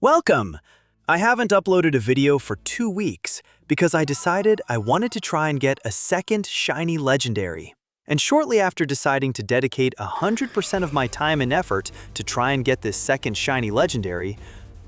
Welcome! I haven't uploaded a video for 2 weeks because I decided I wanted to try and get a second shiny legendary. And shortly after deciding to dedicate 100% of my time and effort to try and get this second shiny legendary,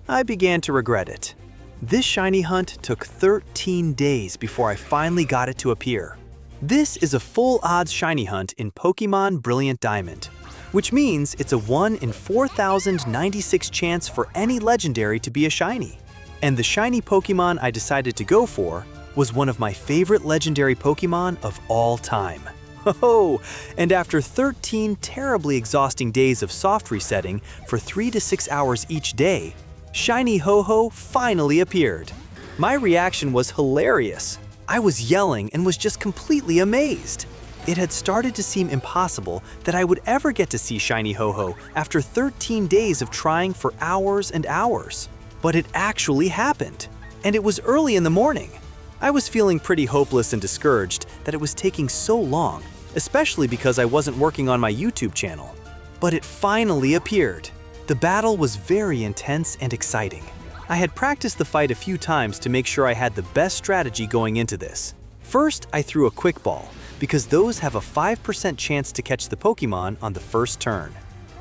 I began to regret it. This shiny hunt took 13 days before I finally got it to appear. This is a full odds shiny hunt in Pokémon Brilliant Diamond, which means it's a 1 in 4,096 chance for any legendary to be a shiny. And the shiny Pokémon I decided to go for was one of my favorite legendary Pokémon of all time. Oh, and after 13 terribly exhausting days of soft resetting for 3 to 6 hours each day, shiny Ho-Oh finally appeared. My reaction was hilarious. I was yelling and was just completely amazed. It had started to seem impossible that I would ever get to see shiny Ho-Oh after 13 days of trying for hours and hours. But it actually happened, and it was early in the morning. I was feeling pretty hopeless and discouraged that it was taking so long, especially because I wasn't working on my YouTube channel. But it finally appeared. The battle was very intense and exciting. I had practiced the fight a few times to make sure I had the best strategy going into this. First, I threw a quick ball, because those have a 5% chance to catch the Pokémon on the first turn.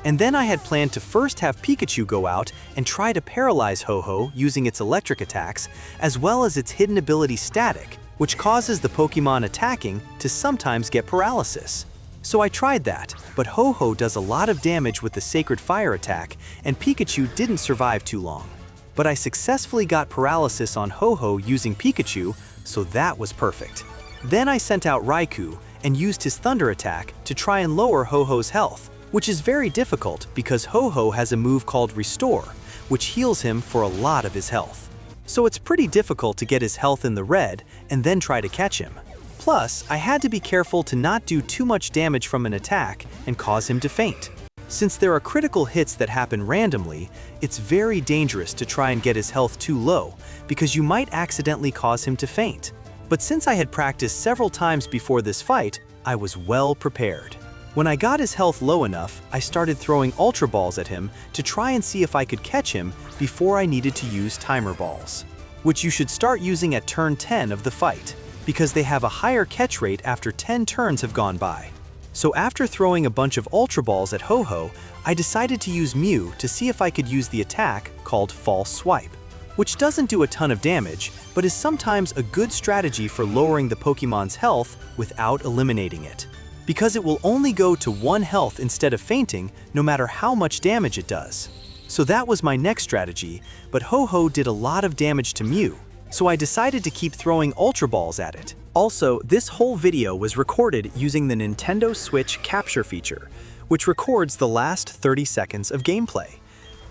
And then I had planned to first have Pikachu go out and try to paralyze Ho-Oh using its electric attacks, as well as its hidden ability Static, which causes the Pokémon attacking to sometimes get paralysis. So I tried that, but Ho-Oh does a lot of damage with the Sacred Fire attack, and Pikachu didn't survive too long. But I successfully got paralysis on Ho-Oh using Pikachu, so that was perfect. Then I sent out Raikou and used his Thunder attack to try and lower Ho-Oh's health, which is very difficult because Ho-Oh has a move called Restore, which heals him for a lot of his health. So it's pretty difficult to get his health in the red and then try to catch him. Plus, I had to be careful to not do too much damage from an attack and cause him to faint. Since there are critical hits that happen randomly, it's very dangerous to try and get his health too low because you might accidentally cause him to faint. But since I had practiced several times before this fight, I was well prepared. When I got his health low enough, I started throwing Ultra Balls at him to try and see if I could catch him before I needed to use Timer Balls, which you should start using at turn 10 of the fight, because they have a higher catch rate after 10 turns have gone by. So after throwing a bunch of Ultra Balls at Ho-Oh, I decided to use Mew to see if I could use the attack called False Swipe, which doesn't do a ton of damage, but is sometimes a good strategy for lowering the Pokémon's health without eliminating it, because it will only go to 1 health instead of fainting no matter how much damage it does. So that was my next strategy, but Ho-Oh did a lot of damage to Mew, so I decided to keep throwing Ultra Balls at it. Also, this whole video was recorded using the Nintendo Switch capture feature, which records the last 30 seconds of gameplay.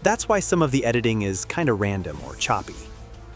That's why some of the editing is kinda random or choppy.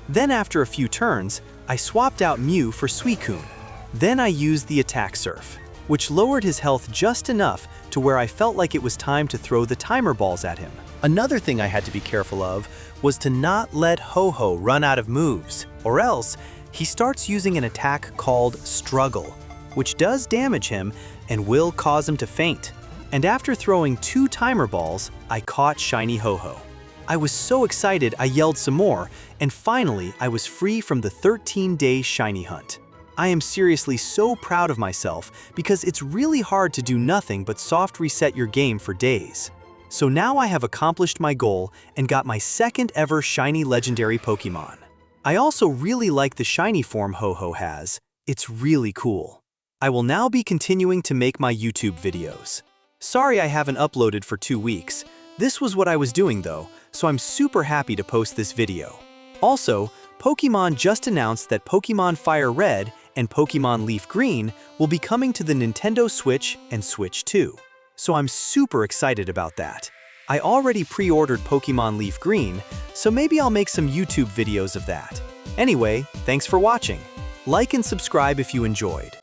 Then after a few turns, I swapped out Mew for Suicune. Then I used the Attack Surf, which lowered his health just enough to where I felt like it was time to throw the Timer Balls at him. Another thing I had to be careful of was to not let Ho-Oh run out of moves, or else he starts using an attack called Struggle, which does damage him and will cause him to faint. And after throwing 2 Timer Balls, I caught shiny Ho-Oh. I was so excited I yelled some more, and finally I was free from the 13-day shiny hunt. I am seriously so proud of myself because it's really hard to do nothing but soft reset your game for days. So now I have accomplished my goal and got my second ever shiny legendary Pokémon. I also really like the shiny form Ho-Oh has. It's really cool. I will now be continuing to make my YouTube videos. Sorry I haven't uploaded for 2 weeks. This was what I was doing though, so I'm super happy to post this video. Also, Pokémon just announced that Pokémon Fire Red and Pokémon Leaf Green will be coming to the Nintendo Switch and Switch 2. So I'm super excited about that. I already pre-ordered Pokémon Leaf Green, so maybe I'll make some YouTube videos of that. Anyway, thanks for watching. Like and subscribe if you enjoyed.